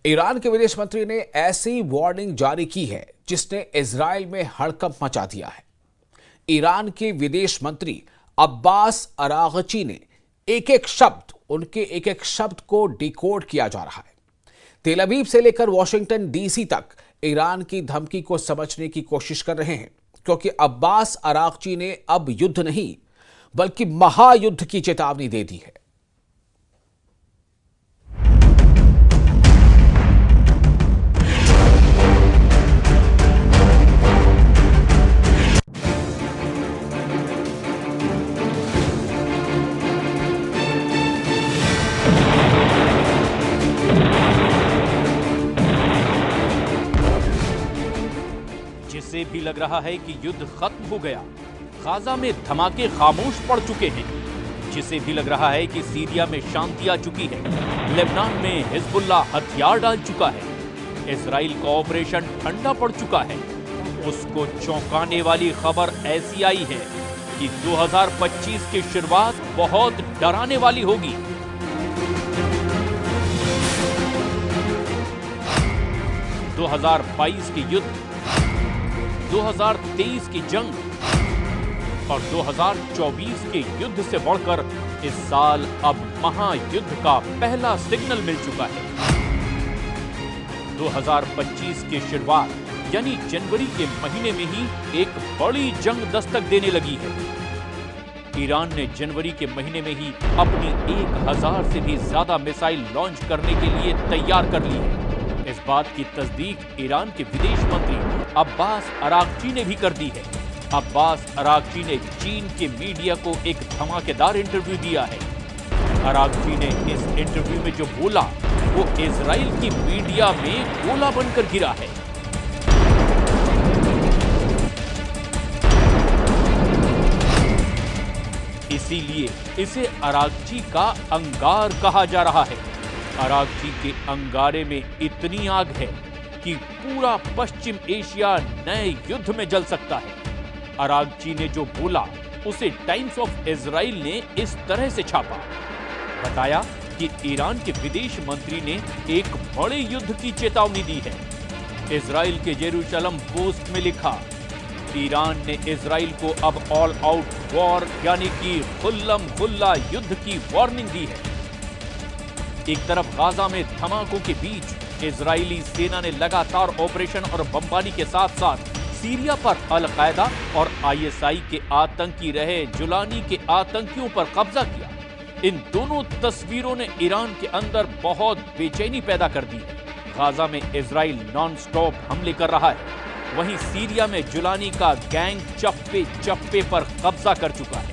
Iran के विदेश मंत्री ने ऐसी वार्निंग जारी की है जिसने इजराइल में हड़कंप मचा दिया है। ईरान के विदेश मंत्री अब्बास अरागची ने उनके एक एक शब्द को डिकोड किया जा रहा है। तेल अवीव से लेकर वॉशिंगटन डीसी तक ईरान की धमकी को समझने की कोशिश कर रहे हैं, क्योंकि अब्बास अरागची ने अब युद्ध नहीं बल्कि महायुद्ध की चेतावनी दे दी है। जिससे भी लग रहा है कि युद्ध खत्म हो गया, गाजा में धमाके खामोश पड़ चुके हैं। जिसे भी लग रहा है कि सीरिया में शांति आ चुकी है, लेबनान में हिजबुल्लाह हथियार डाल चुका है, इजराइल का ऑपरेशन ठंडा पड़ चुका है, उसको चौंकाने वाली खबर ऐसी आई है कि 2025 की शुरुआत बहुत डराने वाली होगी। दो 2022 के युद्ध, 2023 की जंग और 2024 के युद्ध से बढ़कर इस साल अब महायुद्ध का पहला सिग्नल मिल चुका है। 2025 की शुरुआत यानी जनवरी के महीने में ही एक बड़ी जंग दस्तक देने लगी है। ईरान ने जनवरी के महीने में ही अपनी 1000 से भी ज्यादा मिसाइल लॉन्च करने के लिए तैयार कर ली है। इस बात की तस्दीक ईरान के विदेश मंत्री अब्बास अरागची ने भी कर दी है। अब्बास अरागची ने चीन के मीडिया को एक धमाकेदार इंटरव्यू दिया है। अरागची ने इस इंटरव्यू में जो बोला वो इजराइल की मीडिया में गोला बनकर गिरा है। इसीलिए इसे अरागची का अंगार कहा जा रहा है। अरागची के अंगारे में इतनी आग है कि पूरा पश्चिम एशिया नए युद्ध में जल सकता है। अरागची ने जो बोला उसे टाइम्स ऑफ इजराइल ने इस तरह से छापा। बताया कि ईरान के विदेश मंत्री ने एक बड़े युद्ध की चेतावनी दी है। इजराइल के जेरूशलम पोस्ट में लिखा, ईरान ने इजराइल को अब ऑल आउट वॉर यानी कि खुल्लम खुल्ला युद्ध की वार्निंग दी है। एक तरफ गाजा में धमाकों के बीच इजरायली सेना ने लगातार ऑपरेशन और बमबारी के साथ साथ सीरिया पर अल-कायदा और आईएसआई के आतंकी रहे जुलानी के आतंकियों पर कब्जा किया। इन दोनों तस्वीरों ने ईरान के अंदर बहुत बेचैनी पैदा कर दी है। गाजा में इजराइल नॉन स्टॉप हमले कर रहा है, वहीं सीरिया में जुलानी का गैंग चप्पे चप्पे पर कब्जा कर चुका है।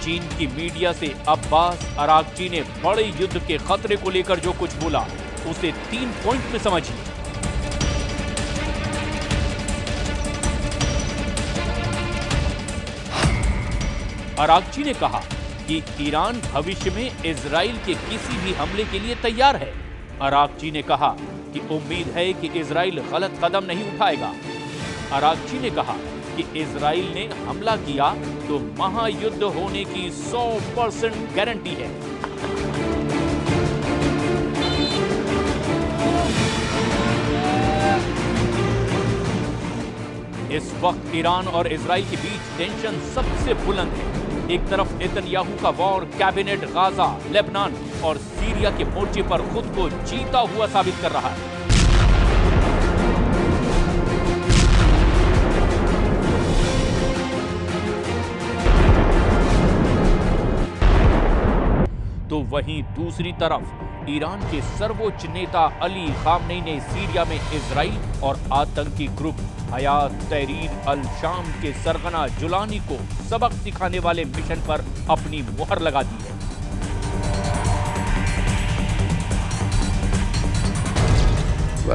चीन की मीडिया से अब्बास अरागची ने बड़े युद्ध के खतरे को लेकर जो कुछ बोला उसे 3 पॉइंट में समझिए। अरागची ने कहा कि ईरान भविष्य में इजराइल के किसी भी हमले के लिए तैयार है। अरागची ने कहा कि उम्मीद है कि इजराइल गलत कदम नहीं उठाएगा। अरागची ने कहा कि इजराइल ने हमला किया तो महायुद्ध होने की 100% गारंटी है। इस वक्त ईरान और इजराइल के बीच टेंशन सबसे बुलंद है। एक तरफ नेतन्याहू का वॉर कैबिनेट गाजा, लेबनान और सीरिया के मोर्चे पर खुद को जीता हुआ साबित कर रहा है। तो वहीं दूसरी तरफ ईरान के सर्वोच्च नेता अली खामनेई ने सीरिया में इजराइल और आतंकी ग्रुप हयात तहरीर अल शाम के सरगना जुलानी को सबक सिखाने वाले मिशन पर अपनी मुहर लगा दी है।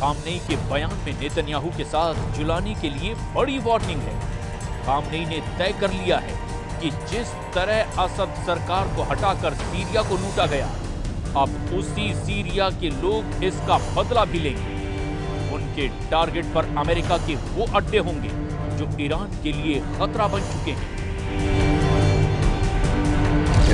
खामनेई के बयान में नेतन्याहू के साथ जुलानी के लिए बड़ी वार्निंग है। खामनेई ने तय कर लिया है कि जिस तरह असद सरकार को हटाकर सीरिया को लूटा गया, अब उसी सीरिया के लोग इसका बदला भी लेंगे। उनके टारगेट पर अमेरिका के वो अड्डे होंगे जो ईरान के लिए खतरा बन चुके हैं।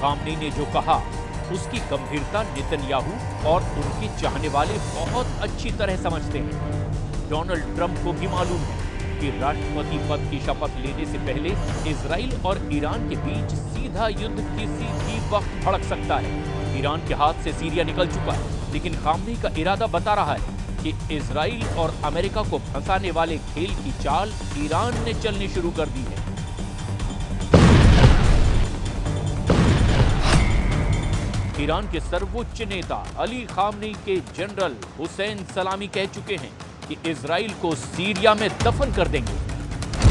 खामनेई ने जो कहा उसकी गंभीरता नेतन्याहू और उनके चाहने वाले बहुत अच्छी तरह समझते हैं। डोनाल्ड ट्रंप को भी मालूम है कि राष्ट्रपति पद की शपथ लेने से पहले इजराइल और ईरान के बीच सीधा युद्ध किसी भी वक्त भड़क सकता है। ईरान के हाथ से सीरिया निकल चुका है, लेकिन खामनेई का इरादा बता रहा है कि इजराइल और अमेरिका को फंसाने वाले खेल की चाल ईरान ने चलनी शुरू कर दी है। ईरान के सर्वोच्च नेता अली खामनेई के जनरल हुसैन सलामी कह चुके हैं कि इजराइल को सीरिया में दफन कर देंगे।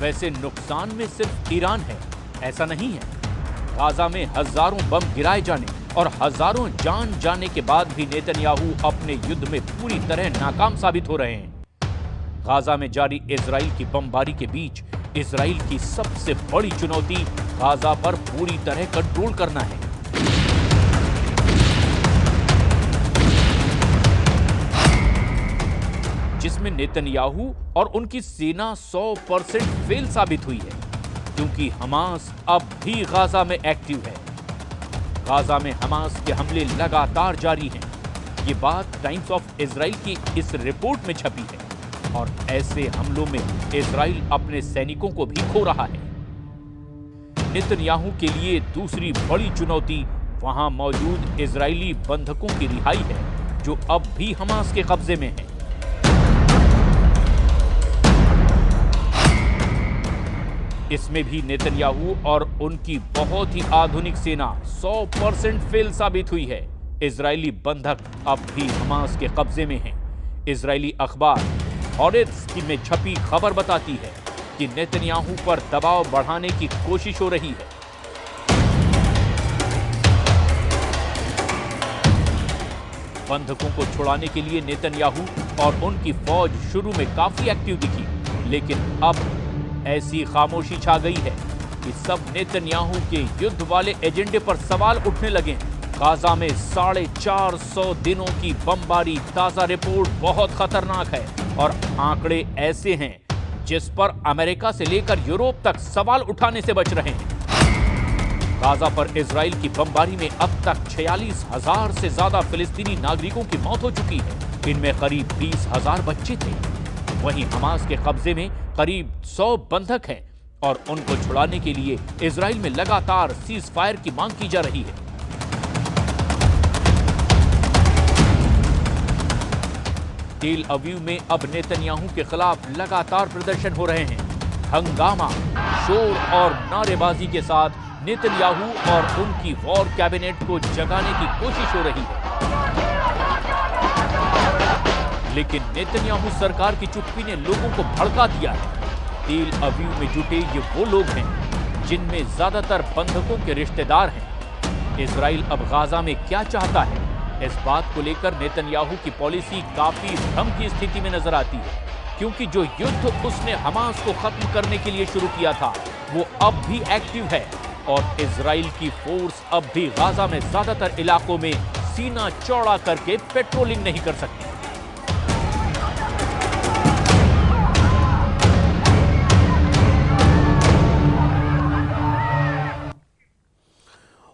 वैसे नुकसान में सिर्फ ईरान है, ऐसा नहीं है। गाजा में हजारों बम गिराए जाने और हजारों जान जाने के बाद भी नेतन्याहू अपने युद्ध में पूरी तरह नाकाम साबित हो रहे हैं। गाजा में जारी इजराइल की बमबारी के बीच इजराइल की सबसे बड़ी चुनौती गाजा पर पूरी तरह कंट्रोल करना है। जिसमें नेतन्याहू और उनकी सेना 100% फेल साबित हुई है, क्योंकि हमास अब भी गाजा में एक्टिव है। गाजा में हमास के हमले लगातार जारी हैं। ये बात टाइम्स ऑफ इजराइल की इस रिपोर्ट में छपी है और ऐसे हमलों में इजराइल अपने सैनिकों को भी खो रहा है। नेतन्याहू के लिए दूसरी बड़ी चुनौती वहां मौजूद इजरायली बंधकों की रिहाई है, जो अब भी हमास के कब्जे में है। इसमें भी नेतन्याहू और उनकी बहुत ही आधुनिक सेना 100% फेल साबित हुई है। इजरायली बंधक अब भी हमास के कब्जे में हैं। इजरायली अखबार हॉरेट्स में छपी खबर बताती है कि नेतन्याहू पर दबाव बढ़ाने की कोशिश हो रही है। बंधकों को छुड़ाने के लिए नेतन्याहू और उनकी फौज शुरू में काफी एक्टिव दिखी, लेकिन अब ऐसी खामोशी छा गई है कि सब नेतन्याहू के युद्ध वाले एजेंडे पर सवाल उठने लगे। गाजा में 450 दिनों की बमबारी ताजा रिपोर्ट बहुत खतरनाक है और आंकड़े ऐसे हैं जिस पर अमेरिका से लेकर यूरोप तक सवाल उठाने से बच रहे हैं। गाजा पर इजराइल की बमबारी में अब तक 46,000 से ज्यादा फिलिस्तीनी नागरिकों की मौत हो चुकी है। इनमें करीब 20,000 बच्चे थे। वहीं हमास के कब्जे में करीब 100 बंधक हैं और उनको छुड़ाने के लिए इजराइल में लगातार सीज फायर की मांग की जा रही है। तेल अवीव में अब नेतन्याहू के खिलाफ लगातार प्रदर्शन हो रहे हैं। हंगामा, शोर और नारेबाजी के साथ नेतन्याहू और उनकी वॉर कैबिनेट को जगाने की कोशिश हो रही है। लेकिन नेतन्याहू सरकार की चुप्पी ने लोगों को भड़का दिया है। तेल अवीव में जुटे ये वो लोग हैं जिनमें ज्यादातर बंधकों के रिश्तेदार हैं। इजराइल अब गाजा में क्या चाहता है, इस बात को लेकर नेतन्याहू की पॉलिसी काफी भ्रम की स्थिति में नजर आती है, क्योंकि जो युद्ध उसने हमास को खत्म करने के लिए शुरू किया था वो अब भी एक्टिव है और इजराइल की फोर्स अब भी गाजा में ज्यादातर इलाकों में सीना चौड़ा करके पेट्रोलिंग नहीं कर सकती।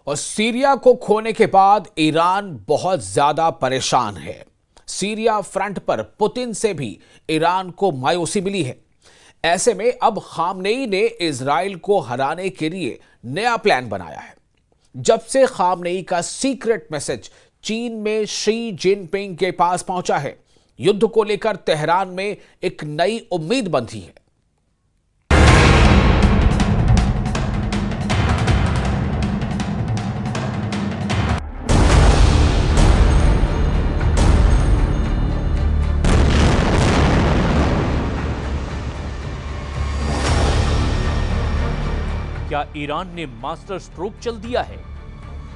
और सीरिया को खोने के बाद ईरान बहुत ज्यादा परेशान है। सीरिया फ्रंट पर पुतिन से भी ईरान को मायूसी मिली है। ऐसे में अब खामनेई ने इजराइल को हराने के लिए नया प्लान बनाया है। जब से खामनेई का सीक्रेट मैसेज चीन में शी जिनपिंग के पास पहुंचा है, युद्ध को लेकर तेहरान में एक नई उम्मीद बंधी है। क्या ईरान ने मास्टर स्ट्रोक चल दिया है?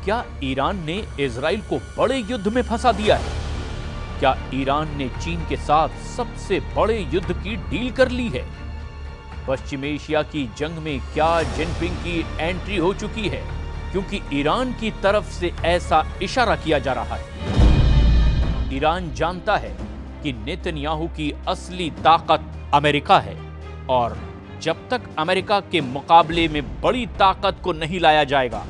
क्या ईरान ने इजराइल को बड़े युद्ध में फंसा दिया है? क्या ईरान ने चीन के साथ सबसे बड़े युद्ध की डील कर ली है? पश्चिम एशिया की जंग में क्या जिनपिंग की एंट्री हो चुकी है? क्योंकि ईरान की तरफ से ऐसा इशारा किया जा रहा है। ईरान जानता है कि नेतन्याहू की असली ताकत अमेरिका है और जब तक अमेरिका के मुकाबले में बड़ी ताकत को नहीं लाया जाएगा,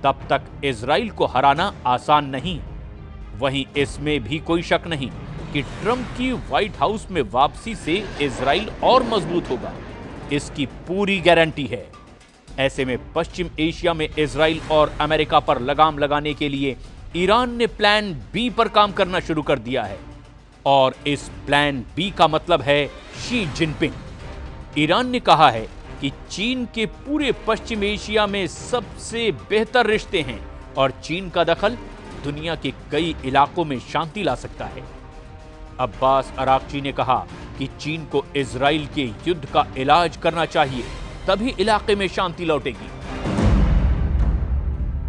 तब तक इजराइल को हराना आसान नहीं। वहीं इसमें भी कोई शक नहीं कि ट्रंप की व्हाइट हाउस में वापसी से इजराइल और मजबूत होगा, इसकी पूरी गारंटी है। ऐसे में पश्चिम एशिया में इजराइल और अमेरिका पर लगाम लगाने के लिए ईरान ने प्लान बी पर काम करना शुरू कर दिया है और इस प्लान बी का मतलब है शी जिनपिंग। ईरान ने कहा है कि चीन के पूरे पश्चिम एशिया में सबसे बेहतर रिश्ते हैं और चीन का दखल दुनिया के कई इलाकों में शांति ला सकता है। अब्बास अरागची ने कहा कि चीन को इजराइल के युद्ध का इलाज करना चाहिए, तभी इलाके में शांति लौटेगी।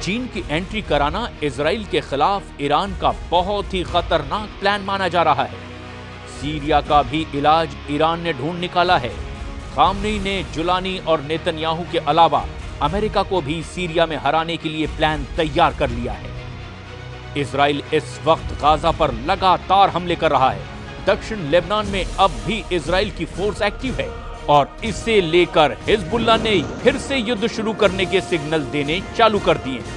चीन की एंट्री कराना इजराइल के खिलाफ ईरान का बहुत ही खतरनाक प्लान माना जा रहा है। सीरिया का भी इलाज ईरान ने ढूंढ निकाला है। खामनेई ने जुलानी और नेतन्याहू के अलावा अमेरिका को भी सीरिया में हराने के लिए प्लान तैयार कर लिया है। इजराइल इस वक्त गाजा पर लगातार हमले कर रहा है। दक्षिण लेबनान में अब भी इजराइल की फोर्स एक्टिव है और इसे लेकर हिजबुल्लाह ने फिर से युद्ध शुरू करने के सिग्नल देने चालू कर दिए हैं।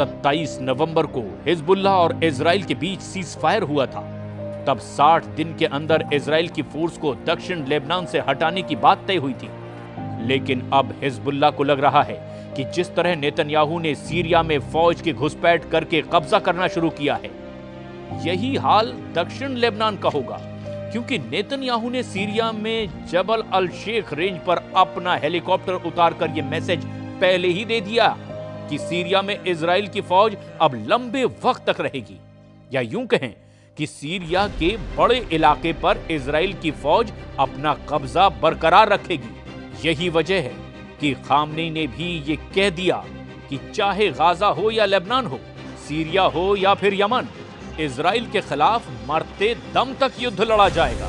27 नवंबर को हिजबुल्लाह और इजराइल के बीच सीज फायर हुआ था। तब 60 दिन के अंदर इजराइल की फोर्स को दक्षिण लेबनान से हटाने की बात तय हुई थी। लेकिन अब हिजबुल्लाह को लग रहा है कि जिस तरह नेतन्याहू ने सीरिया में फौज की घुसपैठ करके कब्जा करना शुरू किया है, यही हाल दक्षिण लेबनान का होगा, क्योंकि नेतन्याहू ने सीरिया में जबल अल शेख रेंज पर अपना हेलीकॉप्टर उतारकर यह मैसेज पहले ही दे दिया कि सीरिया में इजराइल की फौज अब लंबे वक्त तक रहेगी, या यूं कहें कि सीरिया के बड़े इलाके पर इजराइल की फौज अपना कब्जा बरकरार रखेगी। यही वजह है कि खामनेई ने भी ये कह दिया कि चाहे गाजा हो या लेबनान हो, सीरिया हो या फिर यमन, इजराइल के खिलाफ मरते दम तक युद्ध लड़ा जाएगा।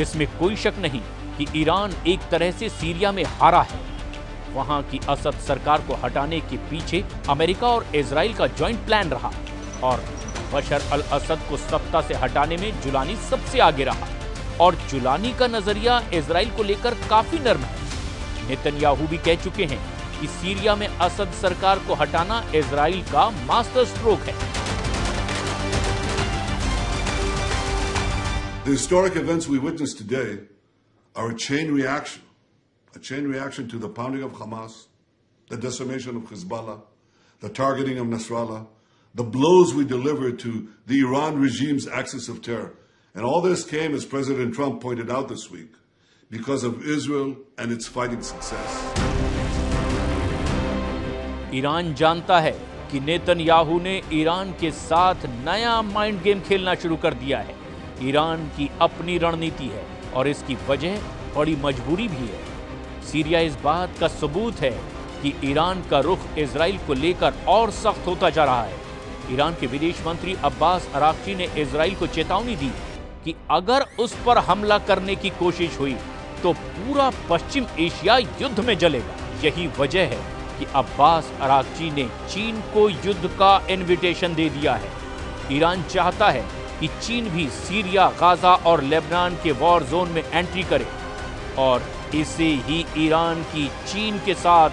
इसमें कोई शक नहीं कि ईरान एक तरह से सीरिया में हारा है। वहां की असद सरकार को हटाने के पीछे अमेरिका और इजराइल का जॉइंट प्लान रहा और बशर अल असद को सत्ता से हटाने में जुलानी सबसे आगे रहा और जुलानी का नजरिया इजराइल को लेकर काफी नर्म है। नेतन्याहू भी कह चुके हैं कि सीरिया में असद सरकार को हटाना इजराइल का मास्टर स्ट्रोक है। The historic events we witnessed today are a chain reaction to the pounding of Hamas, the decimation of Hezbollah, the targeting of Nasrallah, the blows we delivered to the Iran regime's axis of terror. And all this came, as President Trump pointed out this week, because of Israel and its fighting success. Iran जानता है कि Netanyahu ने Iran के साथ नया mind game खेलना शुरू कर दिया है। ईरान की अपनी रणनीति है और इसकी वजह बड़ी मजबूरी भी है। सीरिया इस बात का सबूत है कि ईरान का रुख इजराइल को लेकर और सख्त होता जा रहा है। ईरान के विदेश मंत्री अब्बास अरागची ने इजराइल को चेतावनी दी कि अगर उस पर हमला करने की कोशिश हुई तो पूरा पश्चिम एशिया युद्ध में जलेगा। यही वजह है कि अब्बास अरागची ने चीन को युद्ध का इनविटेशन दे दिया है। ईरान चाहता है कि चीन भी सीरिया, गाजा और लेबनान के वॉर जोन में एंट्री करे और इसे ही ईरान की चीन के साथ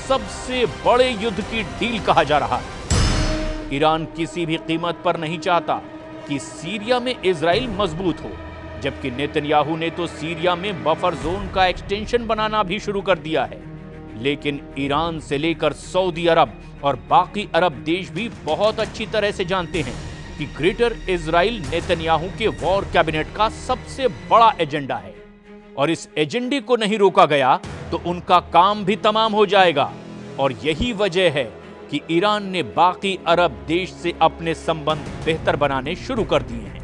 सबसे बड़े युद्ध की डील कहा जा रहा है। ईरान किसी भी कीमत पर नहीं चाहता कि सीरिया में इजराइल मजबूत हो, जबकि नेतन्याहू ने तो सीरिया में बफर जोन का एक्सटेंशन बनाना भी शुरू कर दिया है। लेकिन ईरान से लेकर सऊदी अरब और बाकी अरब देश भी बहुत अच्छी तरह से जानते हैं कि ग्रेटर इजराइल नेतन्याहू के वॉर कैबिनेट का सबसे बड़ा एजेंडा है और इस एजेंडे को नहीं रोका गया तो उनका काम भी तमाम हो जाएगा। और यही वजह है कि ईरान ने बाकी अरब देश से अपने संबंध बेहतर बनाने शुरू कर दिए हैं।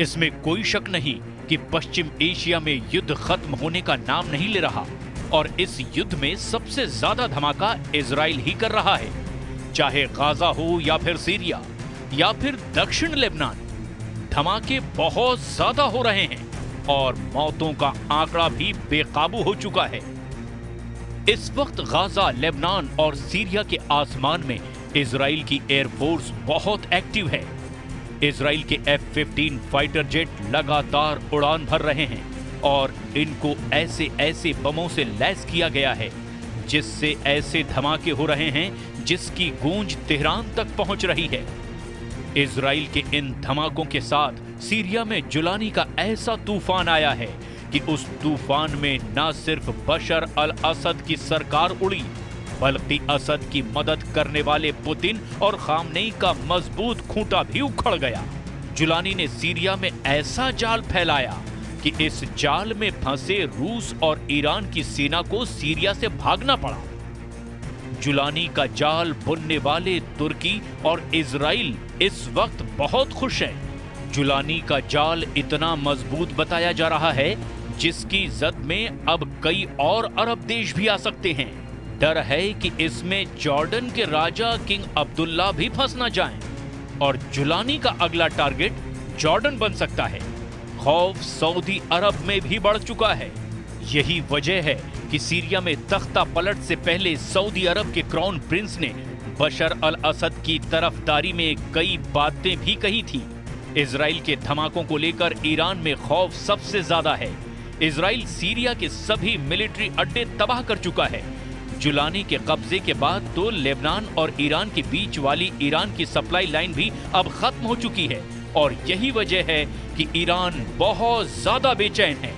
इसमें कोई शक नहीं कि पश्चिम एशिया में युद्ध खत्म होने का नाम नहीं ले रहा और इस युद्ध में सबसे ज्यादा धमाका इजराइल ही कर रहा है। चाहे गाजा हो या फिर सीरिया या फिर दक्षिण लेबनान, धमाके बहुत ज्यादा हो रहे हैं और मौतों का आंकड़ा भी बेकाबू हो चुका है। इस वक्त गाजा, लेबनान और सीरिया के आसमान में इजराइल की एयरफोर्स बहुत एक्टिव है। इजराइल के F-15 फाइटर जेट लगातार उड़ान भर रहे हैं और इनको ऐसे ऐसे बमों से लैस किया गया है जिससे ऐसे धमाके हो रहे हैं जिसकी गूंज तेहरान तक पहुंच रही है। इजराइल के इन धमाकों के साथ सीरिया में जुलानी का ऐसा तूफान आया है कि उस तूफान में न सिर्फ बशर अल असद की सरकार उड़ी बल्कि असद की मदद करने वाले पुतिन और खामनेई का मजबूत खूंटा भी उखड़ गया। जुलानी ने सीरिया में ऐसा जाल फैलाया कि इस जाल में फंसे रूस और ईरान की सेना को सीरिया से भागना पड़ा। जुलानी का जाल बुनने वाले तुर्की और इजराइल इस वक्त बहुत खुश है। जुलानी का जाल इतना मजबूत बताया जा रहा है जिसकी जद में अब कई और अरब देश भी आ सकते हैं। डर है कि इसमें जॉर्डन के राजा किंग अब्दुल्ला भी फंस न जाएं और जुलानी का अगला टारगेट जॉर्डन बन सकता है। खौफ सऊदी अरब में भी बढ़ चुका है। यही वजह है कि सीरिया में तख्ता पलट से पहले सऊदी अरब के क्राउन प्रिंस ने बशर अल असद की तरफदारी में कई बातें भी कही थी। इजराइल के धमाकों को लेकर ईरान में खौफ सबसे ज्यादा है। इजराइल सीरिया के सभी मिलिट्री अड्डे तबाह कर चुका है। जुलानी के कब्जे के बाद तो लेबनान और ईरान के बीच वाली ईरान की सप्लाई लाइन भी अब खत्म हो चुकी है और यही वजह है कि ईरान बहुत ज्यादा बेचैन है।